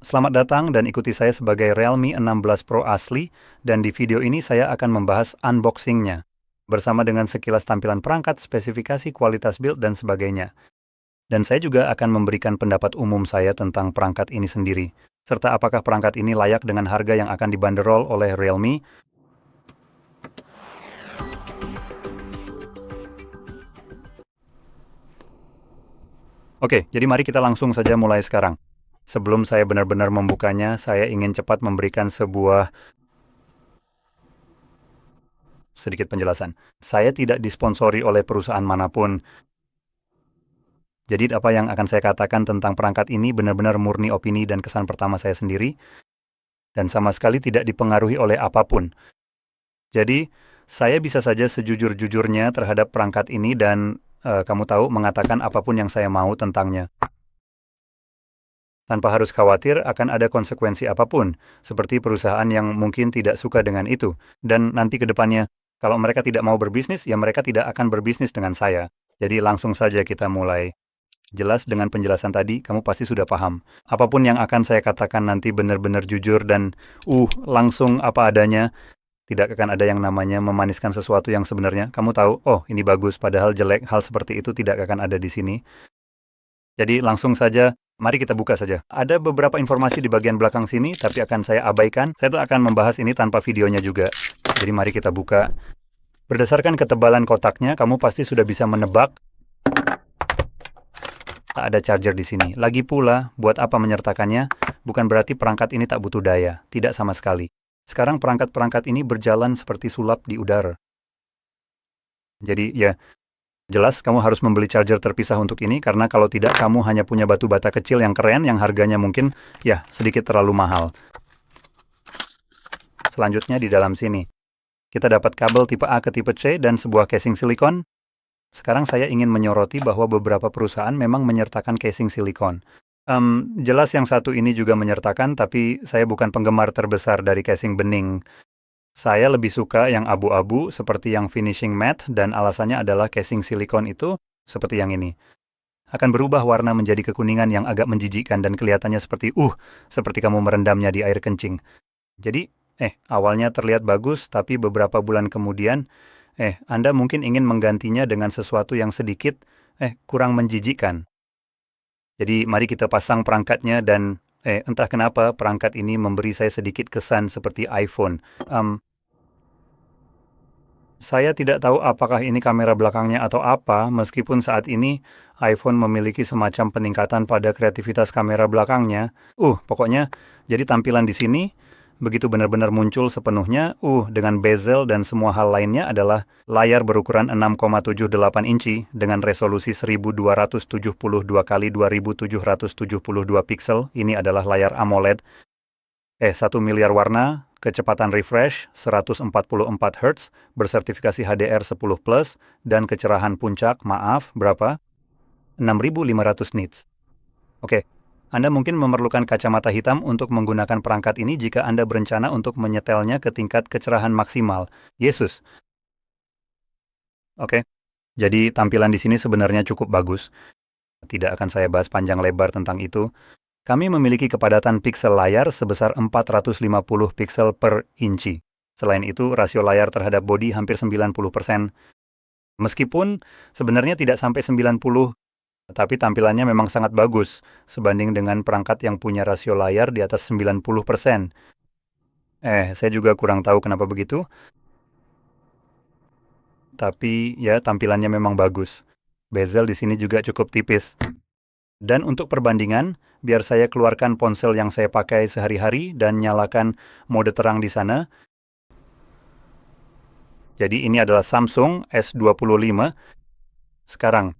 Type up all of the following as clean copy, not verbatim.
Selamat datang dan ikuti saya sebagai Realme 16 Pro asli, dan di video ini saya akan membahas unboxing-nya, bersama dengan sekilas tampilan perangkat, spesifikasi, kualitas build, dan sebagainya. Dan saya juga akan memberikan pendapat umum saya tentang perangkat ini sendiri, serta apakah perangkat ini layak dengan harga yang akan dibanderol oleh Realme. Oke, jadi mari kita langsung saja mulai sekarang. Sebelum saya benar-benar membukanya, saya ingin cepat memberikan sedikit penjelasan. Saya tidak disponsori oleh perusahaan manapun. Jadi apa yang akan saya katakan tentang perangkat ini benar-benar murni opini dan kesan pertama saya sendiri, dan sama sekali tidak dipengaruhi oleh apapun. Jadi, saya bisa saja sejujur-jujurnya terhadap perangkat ini dan kamu tahu, mengatakan apapun yang saya mau tentangnya. Tanpa harus khawatir akan ada konsekuensi apapun, seperti perusahaan yang mungkin tidak suka dengan itu. Dan nanti ke depannya, kalau mereka tidak mau berbisnis, ya mereka tidak akan berbisnis dengan saya. Jadi langsung saja kita mulai. Jelas dengan penjelasan tadi, kamu pasti sudah paham. Apapun yang akan saya katakan nanti benar-benar jujur dan langsung apa adanya. Tidak akan ada yang namanya memaniskan sesuatu yang sebenarnya kamu tahu, oh ini bagus, padahal jelek. Hal seperti itu tidak akan ada di sini. Jadi langsung saja, mari kita buka saja. Ada beberapa informasi di bagian belakang sini, tapi akan saya abaikan. Saya akan membahas ini tanpa videonya juga. Jadi mari kita buka. Berdasarkan ketebalan kotaknya, kamu pasti sudah bisa menebak tak ada charger di sini. Lagi pula, buat apa menyertakannya? Bukan berarti perangkat ini tak butuh daya. Tidak sama sekali. Sekarang perangkat-perangkat ini berjalan seperti sulap di udara. Jadi ya, jelas kamu harus membeli charger terpisah untuk ini, karena kalau tidak kamu hanya punya batu bata kecil yang keren, yang harganya mungkin ya sedikit terlalu mahal. Selanjutnya di dalam sini, kita dapat kabel tipe A ke tipe C dan sebuah casing silikon. Sekarang saya ingin menyoroti bahwa beberapa perusahaan memang menyertakan casing silikon. Jelas yang satu ini juga menyertakan, tapi saya bukan penggemar terbesar dari casing bening. Saya lebih suka yang abu-abu seperti yang finishing matte, dan alasannya adalah casing silikon itu seperti yang ini. Akan berubah warna menjadi kekuningan yang agak menjijikkan dan kelihatannya seperti kamu merendamnya di air kencing. Jadi, awalnya terlihat bagus, tapi beberapa bulan kemudian, Anda mungkin ingin menggantinya dengan sesuatu yang sedikit, kurang menjijikkan. Jadi, mari kita pasang perangkatnya dan, entah kenapa perangkat ini memberi saya sedikit kesan seperti iPhone. Saya tidak tahu apakah ini kamera belakangnya atau apa, meskipun saat ini iPhone memiliki semacam peningkatan pada kreativitas kamera belakangnya. Pokoknya, jadi tampilan di sini begitu benar-benar muncul sepenuhnya, dengan bezel dan semua hal lainnya adalah layar berukuran 6,78 inci dengan resolusi 1272 kali 2772 piksel. Ini adalah layar AMOLED. 1 miliar warna, kecepatan refresh 144 Hz, bersertifikasi HDR10+, dan kecerahan puncak, berapa? 6500 nits. Oke. Anda mungkin memerlukan kacamata hitam untuk menggunakan perangkat ini jika Anda berencana untuk menyetelnya ke tingkat kecerahan maksimal. Yesus. Oke. Jadi tampilan di sini sebenarnya cukup bagus. Tidak akan saya bahas panjang lebar tentang itu. Kami memiliki kepadatan piksel layar sebesar 450 piksel per inci. Selain itu, rasio layar terhadap bodi hampir 90%. Meskipun sebenarnya tidak sampai 90%, tapi tampilannya memang sangat bagus, sebanding dengan perangkat yang punya rasio layar di atas 90%. Saya juga kurang tahu kenapa begitu. Tapi ya, tampilannya memang bagus. Bezel di sini juga cukup tipis. Dan untuk perbandingan, biar saya keluarkan ponsel yang saya pakai sehari-hari dan nyalakan mode terang di sana. Jadi ini adalah Samsung S25. Sekarang,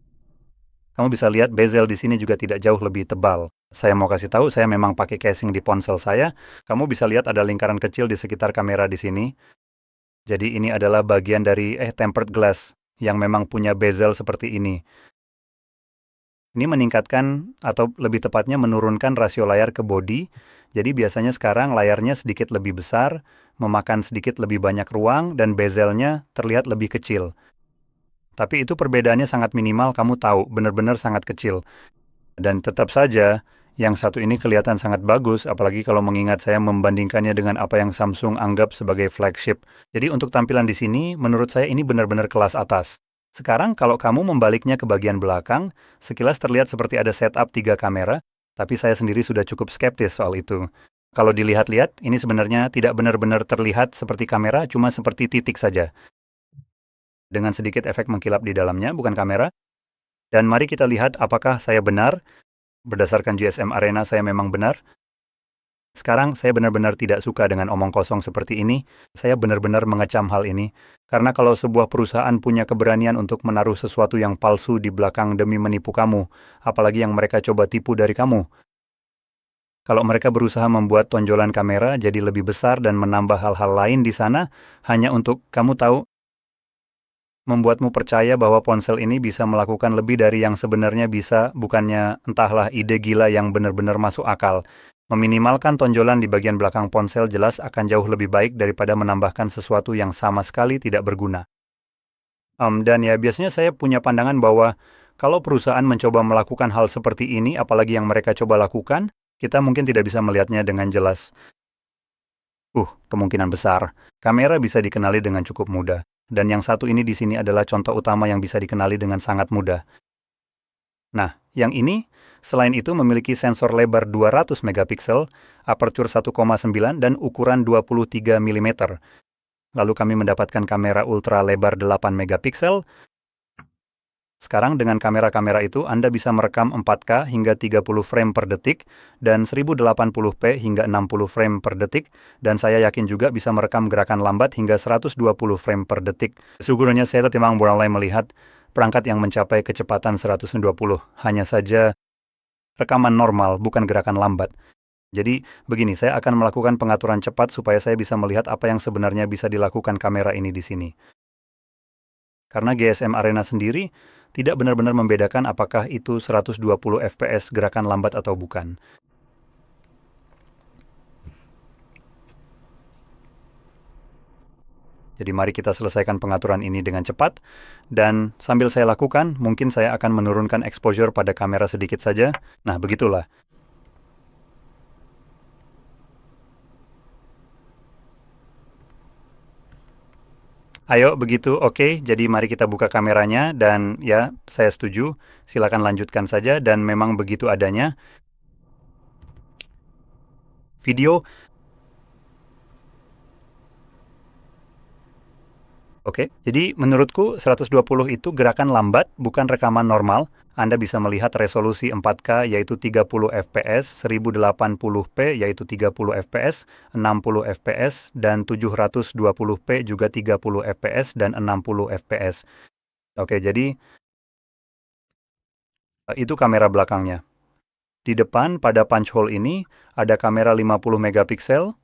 kamu bisa lihat bezel di sini juga tidak jauh lebih tebal. Saya mau kasih tahu, saya memang pakai casing di ponsel saya. Kamu bisa lihat ada lingkaran kecil di sekitar kamera di sini. Jadi ini adalah bagian dari tempered glass yang memang punya bezel seperti ini. Ini meningkatkan atau lebih tepatnya menurunkan rasio layar ke bodi. Jadi biasanya sekarang layarnya sedikit lebih besar, memakan sedikit lebih banyak ruang, dan bezelnya terlihat lebih kecil. Tapi itu perbedaannya sangat minimal, kamu tahu, benar-benar sangat kecil. Dan tetap saja, Yang satu ini kelihatan sangat bagus, apalagi kalau mengingat saya membandingkannya dengan apa yang Samsung anggap sebagai flagship. Jadi untuk tampilan di sini, menurut saya ini benar-benar kelas atas. Sekarang kalau kamu membaliknya ke bagian belakang, sekilas terlihat seperti ada setup 3 kamera, tapi saya sendiri sudah cukup skeptis soal itu. Kalau dilihat-lihat, ini sebenarnya tidak benar-benar terlihat seperti kamera, cuma seperti titik saja. Dengan sedikit efek mengkilap di dalamnya, bukan kamera. Dan mari kita lihat apakah saya benar. Berdasarkan GSM Arena saya memang benar. Sekarang saya benar-benar tidak suka dengan omong kosong seperti ini. Saya benar-benar mengecam hal ini. Karena kalau sebuah perusahaan punya keberanian untuk menaruh sesuatu yang palsu di belakang demi menipu kamu, apalagi yang mereka coba tipu dari kamu. Kalau mereka berusaha membuat tonjolan kamera jadi lebih besar dan menambah hal-hal lain di sana, hanya untuk kamu tahu, membuatmu percaya bahwa ponsel ini bisa melakukan lebih dari yang sebenarnya bisa, bukannya entahlah ide gila yang benar-benar masuk akal. Meminimalkan tonjolan di bagian belakang ponsel jelas akan jauh lebih baik daripada menambahkan sesuatu yang sama sekali tidak berguna. Dan ya biasanya saya punya pandangan bahwa kalau perusahaan mencoba melakukan hal seperti ini, apalagi yang mereka coba lakukan, kita mungkin tidak bisa melihatnya dengan jelas. Kemungkinan besar, kamera bisa dikenali dengan cukup mudah. Dan yang satu ini di sini adalah contoh utama yang bisa dikenali dengan sangat mudah. Nah, yang ini, selain itu memiliki sensor lebar 200 megapiksel, aperture 1,9 dan ukuran 23 mm. Lalu kami mendapatkan kamera ultra lebar 8 megapiksel. Sekarang dengan kamera-kamera itu Anda bisa merekam 4K hingga 30 frame per detik dan 1080p hingga 60 frame per detik, dan saya yakin juga bisa merekam gerakan lambat hingga 120 frame per detik. Sejujurnya saya memang mulai melihat perangkat yang mencapai kecepatan 120, hanya saja rekaman normal, bukan gerakan lambat. Jadi begini, saya akan melakukan pengaturan cepat supaya saya bisa melihat apa yang sebenarnya bisa dilakukan kamera ini di sini. Karena GSM Arena sendiri tidak benar-benar membedakan apakah itu 120 fps gerakan lambat atau bukan. Jadi mari kita selesaikan pengaturan ini dengan cepat, dan sambil saya lakukan, mungkin saya akan menurunkan exposure pada kamera sedikit saja. Nah, begitulah. Ayo, begitu, oke. Jadi mari kita buka kameranya, dan ya, saya setuju. Silakan lanjutkan saja, dan memang begitu adanya. Video. Oke, jadi menurutku 120 itu gerakan lambat, bukan rekaman normal. Anda bisa melihat resolusi 4K yaitu 30 fps, 1080p yaitu 30 fps, 60 fps, dan 720p juga 30 fps dan 60 fps. Oke, jadi itu kamera belakangnya. Di depan pada punch hole ini ada kamera 50 megapiksel,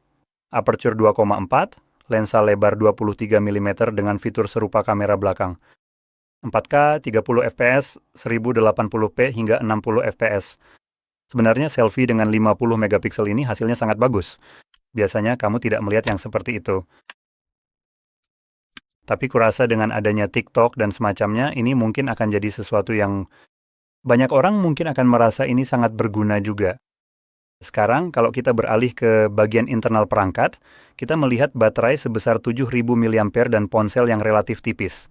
aperture 2,4, lensa lebar 23 mm dengan fitur serupa kamera belakang. 4K, 30 fps, 1080p hingga 60 fps. Sebenarnya selfie dengan 50 megapiksel ini hasilnya sangat bagus. Biasanya kamu tidak melihat yang seperti itu. Tapi kurasa dengan adanya TikTok dan semacamnya, ini mungkin akan jadi sesuatu yang banyak orang mungkin akan merasa ini sangat berguna juga. Sekarang, kalau kita beralih ke bagian internal perangkat, kita melihat baterai sebesar 7.000 mAh dan ponsel yang relatif tipis.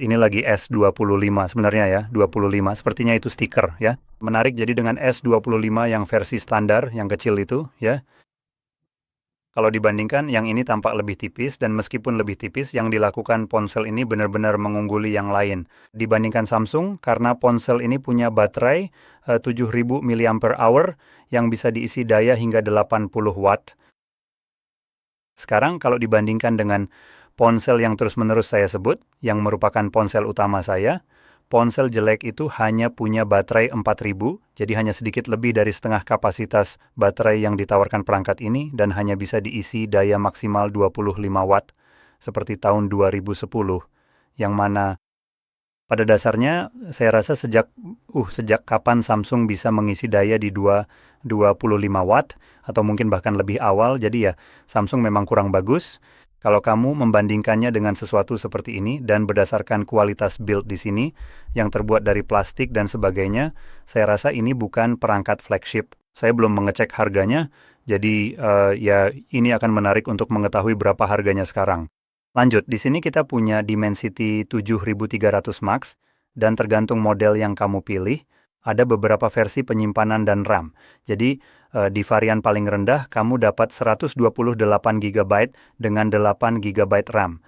Ini lagi S25 sebenarnya ya, 25. Sepertinya itu stiker ya. Menarik, jadi dengan S25 yang versi standar, yang kecil itu ya. Kalau dibandingkan, yang ini tampak lebih tipis, dan meskipun lebih tipis, yang dilakukan ponsel ini benar-benar mengungguli yang lain. Dibandingkan Samsung, karena ponsel ini punya baterai 7.000 mAh yang bisa diisi daya hingga 80 watt. Sekarang kalau dibandingkan dengan ponsel yang terus-menerus saya sebut, yang merupakan ponsel utama saya, ponsel jelek itu hanya punya baterai 4000, jadi hanya sedikit lebih dari setengah kapasitas baterai yang ditawarkan perangkat ini, dan hanya bisa diisi daya maksimal 25 watt, seperti tahun 2010, yang mana pada dasarnya saya rasa sejak kapan Samsung bisa mengisi daya di 25 watt, atau mungkin bahkan lebih awal, jadi ya Samsung memang kurang bagus. Kalau kamu membandingkannya dengan sesuatu seperti ini dan berdasarkan kualitas build di sini yang terbuat dari plastik dan sebagainya, saya rasa ini bukan perangkat flagship. Saya belum mengecek harganya, jadi ya ini akan menarik untuk mengetahui berapa harganya sekarang. Lanjut, di sini kita punya Dimensity 7300 Max dan tergantung model yang kamu pilih, ada beberapa versi penyimpanan dan RAM. Jadi di varian paling rendah kamu dapat 128 GB dengan 8 GB RAM.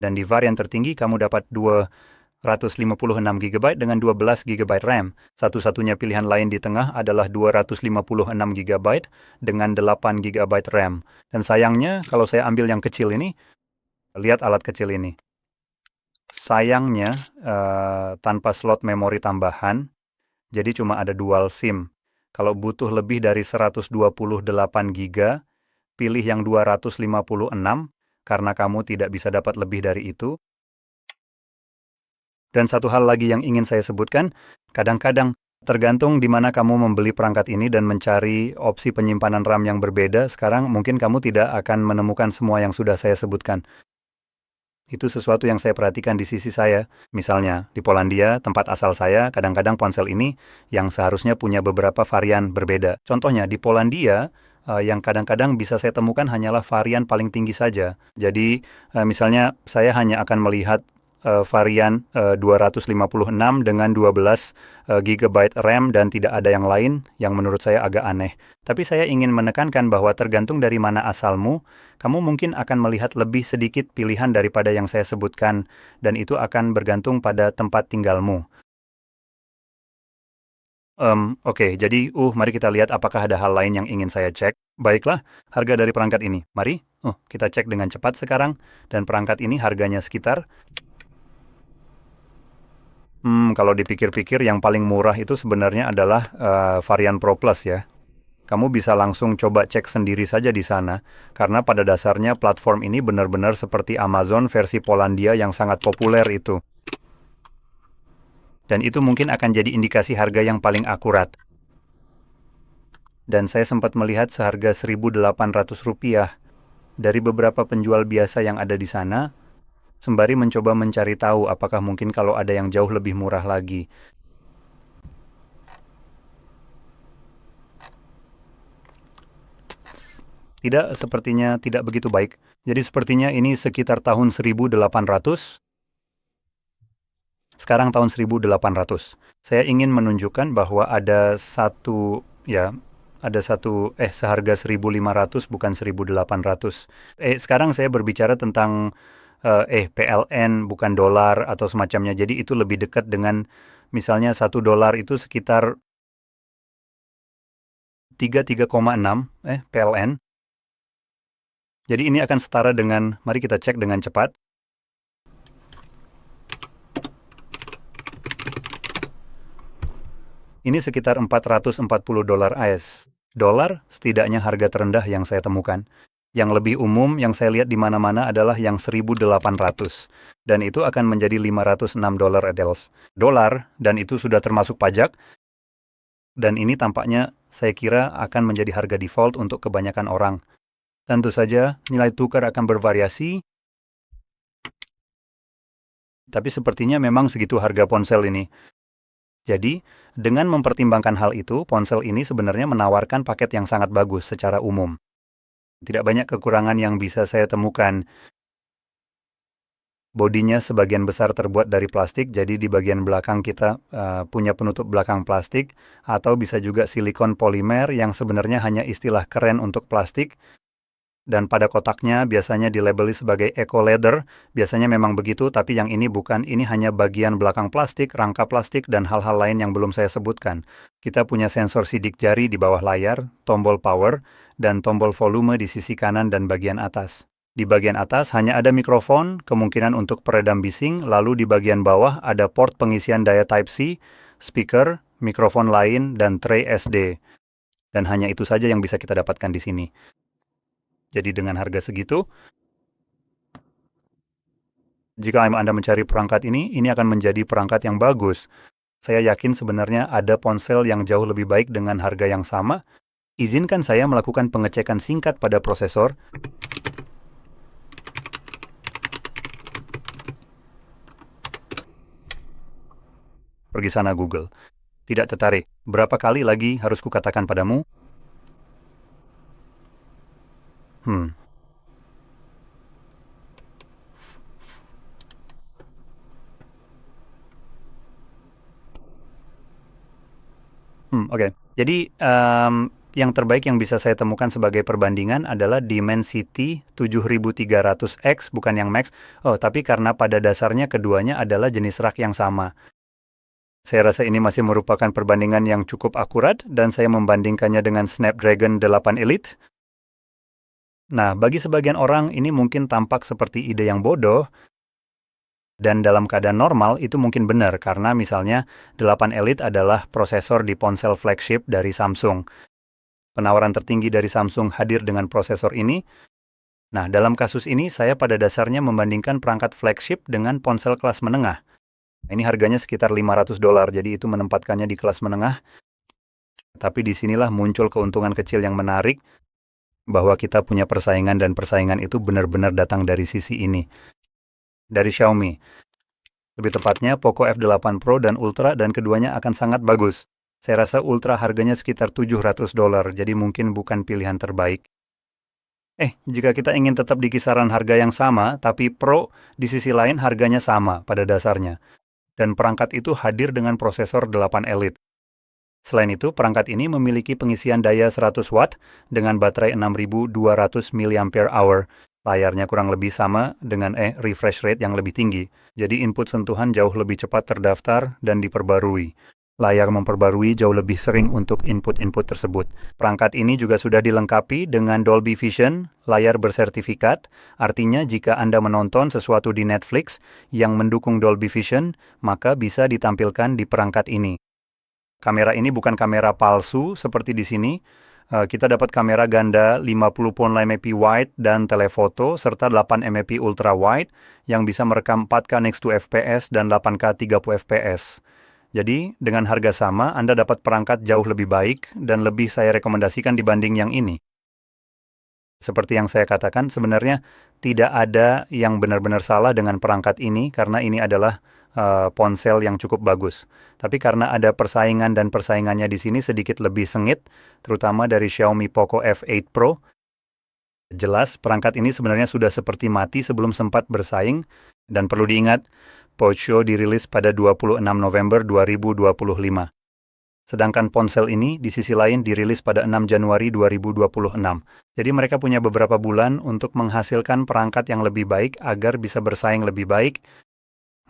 Dan di varian tertinggi kamu dapat 256 GB dengan 12 GB RAM. Satu-satunya pilihan lain di tengah adalah 256 GB dengan 8 GB RAM. Dan sayangnya kalau saya ambil yang kecil ini, lihat alat kecil ini. Sayangnya tanpa slot memori tambahan, jadi cuma ada dual SIM. Kalau butuh lebih dari 128 GB, pilih yang 256 karena kamu tidak bisa dapat lebih dari itu. Dan satu hal lagi yang ingin saya sebutkan, kadang-kadang tergantung di mana kamu membeli perangkat ini dan mencari opsi penyimpanan RAM yang berbeda, sekarang mungkin kamu tidak akan menemukan semua yang sudah saya sebutkan. Itu sesuatu yang saya perhatikan di sisi saya. Misalnya, di Polandia, tempat asal saya, kadang-kadang ponsel ini yang seharusnya punya beberapa varian berbeda. Contohnya, di Polandia, yang kadang-kadang bisa saya temukan hanyalah varian paling tinggi saja. Jadi, misalnya, saya hanya akan melihat varian 256 dengan 12 GB RAM dan tidak ada yang lain yang menurut saya agak aneh. Tapi saya ingin menekankan bahwa tergantung dari mana asalmu, kamu mungkin akan melihat lebih sedikit pilihan daripada yang saya sebutkan, dan itu akan bergantung pada tempat tinggalmu. Oke, jadi mari kita lihat apakah ada hal lain yang ingin saya cek. Baiklah, harga dari perangkat ini. Mari, kita cek dengan cepat sekarang, dan perangkat ini harganya sekitar kalau dipikir-pikir yang paling murah itu sebenarnya adalah varian Pro Plus ya. Kamu bisa langsung coba cek sendiri saja di sana, karena pada dasarnya platform ini benar-benar seperti Amazon versi Polandia yang sangat populer itu. Dan itu mungkin akan jadi indikasi harga yang paling akurat. Dan saya sempat melihat seharga Rp1.800 dari beberapa penjual biasa yang ada di sana, sembari mencoba mencari tahu apakah mungkin kalau ada yang jauh lebih murah lagi. Tidak, sepertinya tidak begitu baik. Jadi sepertinya ini sekitar tahun 1800, sekarang tahun 1800. Saya ingin menunjukkan bahwa ada seharga 1.500 bukan 1.800. Sekarang saya berbicara tentang PLN bukan dolar atau semacamnya. Jadi itu lebih dekat dengan misalnya $1 itu sekitar 3,6 PLN. Jadi ini akan setara dengan, mari kita cek dengan cepat. Ini sekitar $440 AS. Dolar setidaknya harga terendah yang saya temukan. Yang lebih umum yang saya lihat di mana-mana adalah yang 1.800. Dan itu akan menjadi $506 ADELS. Dolar, dan itu sudah termasuk pajak. Dan ini tampaknya saya kira akan menjadi harga default untuk kebanyakan orang. Tentu saja nilai tukar akan bervariasi. Tapi sepertinya memang segitu harga ponsel ini. Jadi, dengan mempertimbangkan hal itu, ponsel ini sebenarnya menawarkan paket yang sangat bagus secara umum. Tidak banyak kekurangan yang bisa saya temukan. Bodinya sebagian besar terbuat dari plastik, jadi di bagian belakang kita punya penutup belakang plastik, atau bisa juga silikon polimer yang sebenarnya hanya istilah keren untuk plastik. Dan pada kotaknya biasanya dilabeli sebagai eco leather, biasanya memang begitu, tapi yang ini bukan, ini hanya bagian belakang plastik, rangka plastik, dan hal-hal lain yang belum saya sebutkan. Kita punya sensor sidik jari di bawah layar, tombol power, dan tombol volume di sisi kanan dan bagian atas. Di bagian atas hanya ada mikrofon, kemungkinan untuk peredam bising, lalu di bagian bawah ada port pengisian daya Type-C, speaker, mikrofon lain, dan tray SD. Dan hanya itu saja yang bisa kita dapatkan di sini. Jadi dengan harga segitu, jika Anda mencari perangkat ini akan menjadi perangkat yang bagus. Saya yakin sebenarnya ada ponsel yang jauh lebih baik dengan harga yang sama. Izinkan saya melakukan pengecekan singkat pada prosesor. Pergi sana Google. Tidak tertarik. Berapa kali lagi harus kukatakan padamu? Hmm, oke. Jadi, yang terbaik yang bisa saya temukan sebagai perbandingan adalah Dimensity 7300X, bukan yang Max. Oh, tapi karena pada dasarnya keduanya adalah jenis rak yang sama. Saya rasa ini masih merupakan perbandingan yang cukup akurat, dan saya membandingkannya dengan Snapdragon 8 Elite. Nah, bagi sebagian orang ini mungkin tampak seperti ide yang bodoh, dan dalam keadaan normal itu mungkin benar, karena misalnya 8 Elite adalah prosesor di ponsel flagship dari Samsung. Penawaran tertinggi dari Samsung hadir dengan prosesor ini. Nah, dalam kasus ini saya pada dasarnya membandingkan perangkat flagship dengan ponsel kelas menengah. Ini harganya sekitar $500, jadi itu menempatkannya di kelas menengah. Tapi disinilah muncul keuntungan kecil yang menarik, bahwa kita punya persaingan, dan persaingan itu benar-benar datang dari sisi ini. Dari Xiaomi. Lebih tepatnya Poco F8 Pro dan Ultra, dan keduanya akan sangat bagus. Saya rasa Ultra harganya sekitar $700, jadi mungkin bukan pilihan terbaik. Jika kita ingin tetap di kisaran harga yang sama, tapi Pro di sisi lain harganya sama pada dasarnya. Dan perangkat itu hadir dengan prosesor 8 Elite. Selain itu, perangkat ini memiliki pengisian daya 100 watt dengan baterai 6200 mAh. Layarnya kurang lebih sama dengan refresh rate yang lebih tinggi. Jadi input sentuhan jauh lebih cepat terdaftar dan diperbarui. Layar memperbarui jauh lebih sering untuk input-input tersebut. Perangkat ini juga sudah dilengkapi dengan Dolby Vision, layar bersertifikat. Artinya jika Anda menonton sesuatu di Netflix yang mendukung Dolby Vision, maka bisa ditampilkan di perangkat ini. Kamera ini bukan kamera palsu seperti di sini. Kita dapat kamera ganda 50.8 MP wide dan telefoto, serta 8 MP ultra wide yang bisa merekam 4K next to FPS dan 8K 30 FPS. Jadi, dengan harga sama, Anda dapat perangkat jauh lebih baik dan lebih saya rekomendasikan dibanding yang ini. Seperti yang saya katakan, sebenarnya tidak ada yang benar-benar salah dengan perangkat ini, karena ini adalah ponsel yang cukup bagus. Tapi karena ada persaingan, dan persaingannya di sini sedikit lebih sengit, terutama dari Xiaomi Poco F8 Pro, jelas perangkat ini sebenarnya sudah seperti mati sebelum sempat bersaing, dan perlu diingat, Poco dirilis pada 26 November 2025. Sedangkan ponsel ini di sisi lain dirilis pada 6 Januari 2026. Jadi mereka punya beberapa bulan untuk menghasilkan perangkat yang lebih baik agar bisa bersaing lebih baik.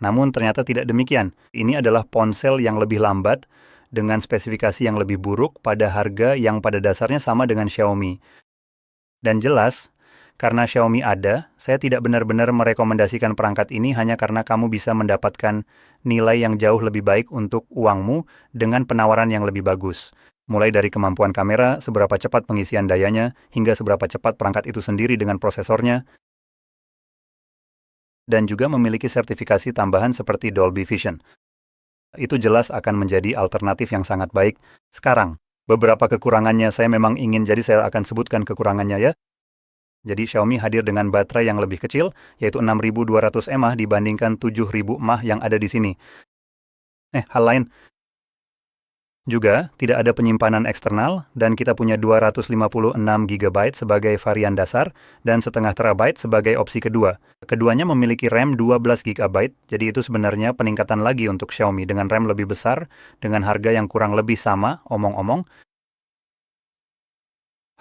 Namun ternyata tidak demikian. Ini adalah ponsel yang lebih lambat dengan spesifikasi yang lebih buruk pada harga yang pada dasarnya sama dengan Xiaomi. Dan jelas, karena Xiaomi ada, saya tidak benar-benar merekomendasikan perangkat ini hanya karena kamu bisa mendapatkan nilai yang jauh lebih baik untuk uangmu dengan penawaran yang lebih bagus. Mulai dari kemampuan kamera, seberapa cepat pengisian dayanya, hingga seberapa cepat perangkat itu sendiri dengan prosesornya, dan juga memiliki sertifikasi tambahan seperti Dolby Vision. Itu jelas akan menjadi alternatif yang sangat baik. Sekarang, beberapa kekurangannya saya memang ingin, jadi saya akan sebutkan kekurangannya ya. Jadi Xiaomi hadir dengan baterai yang lebih kecil, yaitu 6200 mAh dibandingkan 7000 mAh yang ada di sini. Hal lain, juga tidak ada penyimpanan eksternal, dan kita punya 256 GB sebagai varian dasar, dan setengah terabyte sebagai opsi kedua. Keduanya memiliki RAM 12 GB, jadi itu sebenarnya peningkatan lagi untuk Xiaomi dengan RAM lebih besar, dengan harga yang kurang lebih sama, omong-omong.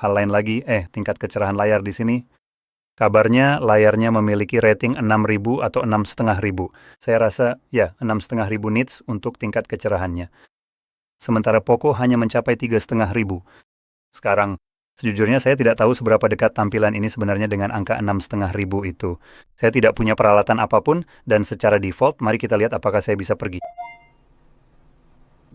Hal lain lagi, tingkat kecerahan layar di sini. Kabarnya layarnya memiliki rating 6000 atau 6500. Saya rasa, ya, 6500 nits untuk tingkat kecerahannya. Sementara Poco hanya mencapai 3500. Sekarang, sejujurnya saya tidak tahu seberapa dekat tampilan ini sebenarnya dengan angka 6500 itu. Saya tidak punya peralatan apapun, dan secara default, mari kita lihat apakah saya bisa pergi.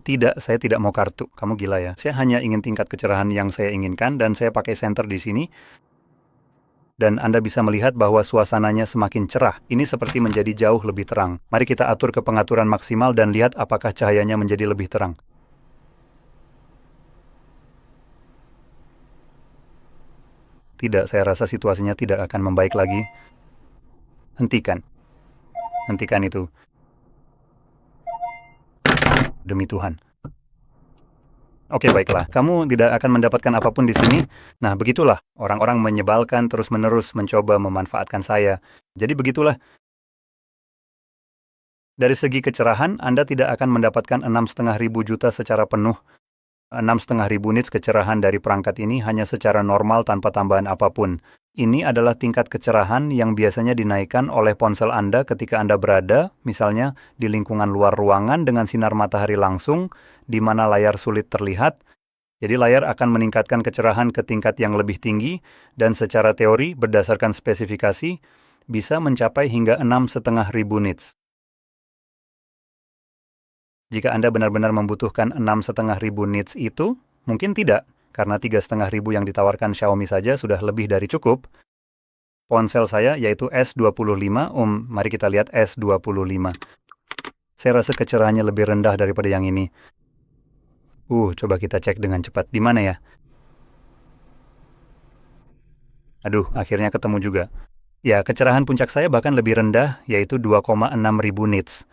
Tidak, saya tidak mau kartu. Kamu gila ya. Saya hanya ingin tingkat kecerahan yang saya inginkan, dan saya pakai senter di sini. Dan Anda bisa melihat bahwa suasananya semakin cerah. Ini seperti menjadi jauh lebih terang. Mari kita atur ke pengaturan maksimal dan lihat apakah cahayanya menjadi lebih terang. Tidak, saya rasa situasinya tidak akan membaik lagi. Hentikan. Hentikan itu. Demi Tuhan. Oke, baiklah. Kamu tidak akan mendapatkan apapun di sini. Nah, begitulah. Orang-orang menyebalkan terus-menerus mencoba memanfaatkan saya. Jadi begitulah. Dari segi kecerahan, Anda tidak akan mendapatkan 6.500 juta secara penuh. 6.500 nits kecerahan dari perangkat ini hanya secara normal tanpa tambahan apapun. Ini adalah tingkat kecerahan yang biasanya dinaikkan oleh ponsel Anda ketika Anda berada, misalnya di lingkungan luar ruangan dengan sinar matahari langsung, di mana layar sulit terlihat. Jadi layar akan meningkatkan kecerahan ke tingkat yang lebih tinggi, dan secara teori, berdasarkan spesifikasi, bisa mencapai hingga 6.500 nits. Jika Anda benar-benar membutuhkan 6.500 nits itu, mungkin tidak, karena 3.500 yang ditawarkan Xiaomi saja sudah lebih dari cukup. Ponsel saya yaitu S25, mari kita lihat S25. Saya rasa kecerahannya lebih rendah daripada yang ini. Coba kita cek dengan cepat. Di mana ya? Aduh, akhirnya ketemu juga. Ya, kecerahan puncak saya bahkan lebih rendah, yaitu 2,6 ribu nits.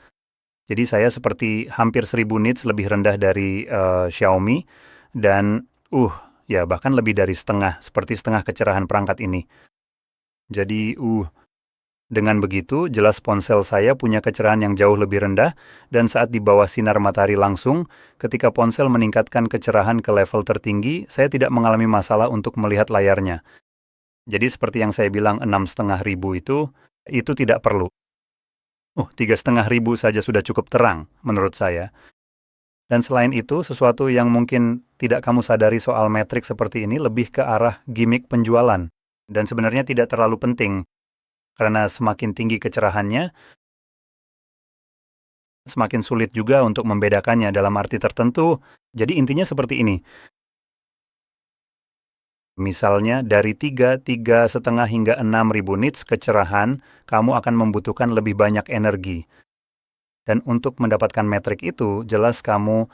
Jadi saya seperti hampir 1000 nits lebih rendah dari Xiaomi, dan ya bahkan lebih dari setengah, seperti setengah kecerahan perangkat ini. Jadi, dengan begitu, jelas ponsel saya punya kecerahan yang jauh lebih rendah, dan saat di bawah sinar matahari langsung, ketika ponsel meningkatkan kecerahan ke level tertinggi, saya tidak mengalami masalah untuk melihat layarnya. Jadi seperti yang saya bilang 6.500 itu tidak perlu. 3.500 saja sudah cukup terang, menurut saya. Dan selain itu, sesuatu yang mungkin tidak kamu sadari soal metrik seperti ini lebih ke arah gimmick penjualan. Dan sebenarnya tidak terlalu penting, karena semakin tinggi kecerahannya, semakin sulit juga untuk membedakannya dalam arti tertentu. Jadi intinya seperti ini. Misalnya dari 3,5 hingga 6.000 nits kecerahan, kamu akan membutuhkan lebih banyak energi. Dan untuk mendapatkan metrik itu, jelas kamu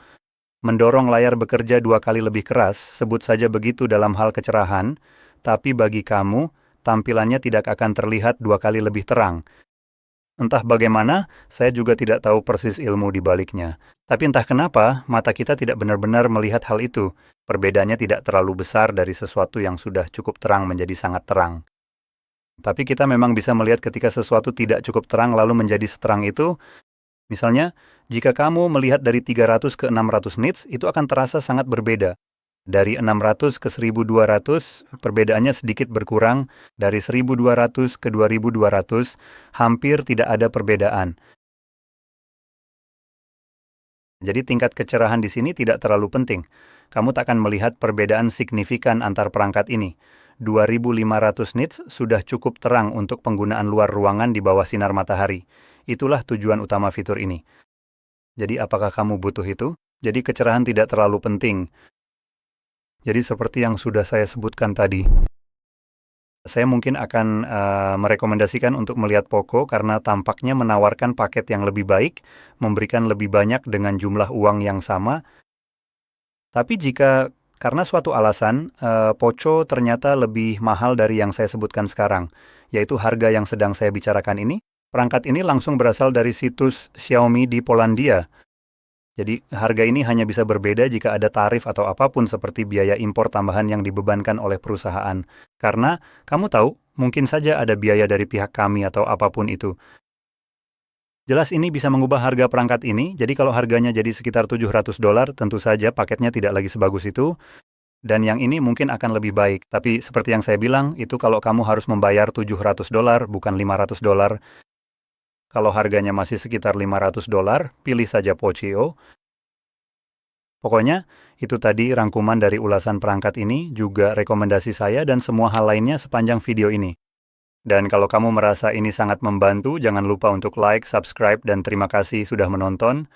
mendorong layar bekerja 2 kali lebih keras, sebut saja begitu dalam hal kecerahan, tapi bagi kamu, tampilannya tidak akan terlihat 2 kali lebih terang. Entah bagaimana, saya juga tidak tahu persis ilmu di baliknya. Tapi entah kenapa, mata kita tidak benar-benar melihat hal itu. Perbedaannya tidak terlalu besar dari sesuatu yang sudah cukup terang menjadi sangat terang. Tapi kita memang bisa melihat ketika sesuatu tidak cukup terang lalu menjadi seterang itu. Misalnya, jika kamu melihat dari 300 ke 600 nits, itu akan terasa sangat berbeda. Dari 600 ke 1200, perbedaannya sedikit berkurang. Dari 1200 ke 2200, hampir tidak ada perbedaan. Jadi tingkat kecerahan di sini tidak terlalu penting. Kamu tak akan melihat perbedaan signifikan antar perangkat ini. 2500 nits sudah cukup terang untuk penggunaan luar ruangan di bawah sinar matahari. Itulah tujuan utama fitur ini. Jadi apakah kamu butuh itu? Jadi kecerahan tidak terlalu penting. Jadi seperti yang sudah saya sebutkan tadi, saya mungkin akan merekomendasikan untuk melihat Poco karena tampaknya menawarkan paket yang lebih baik, memberikan lebih banyak dengan jumlah uang yang sama. Tapi jika karena suatu alasan, Poco ternyata lebih mahal dari yang saya sebutkan sekarang, yaitu harga yang sedang saya bicarakan ini. Perangkat ini langsung berasal dari situs Xiaomi di Polandia. Jadi harga ini hanya bisa berbeda jika ada tarif atau apapun seperti biaya impor tambahan yang dibebankan oleh perusahaan. Karena, kamu tahu, mungkin saja ada biaya dari pihak kami atau apapun itu. Jelas ini bisa mengubah harga perangkat ini, jadi kalau harganya jadi sekitar $700, tentu saja paketnya tidak lagi sebagus itu. Dan yang ini mungkin akan lebih baik. Tapi seperti yang saya bilang, itu kalau kamu harus membayar $700, bukan $500. Kalau harganya masih sekitar $500, pilih saja Poco. Pokoknya, itu tadi rangkuman dari ulasan perangkat ini, juga rekomendasi saya dan semua hal lainnya sepanjang video ini. Dan kalau kamu merasa ini sangat membantu, jangan lupa untuk like, subscribe, dan terima kasih sudah menonton.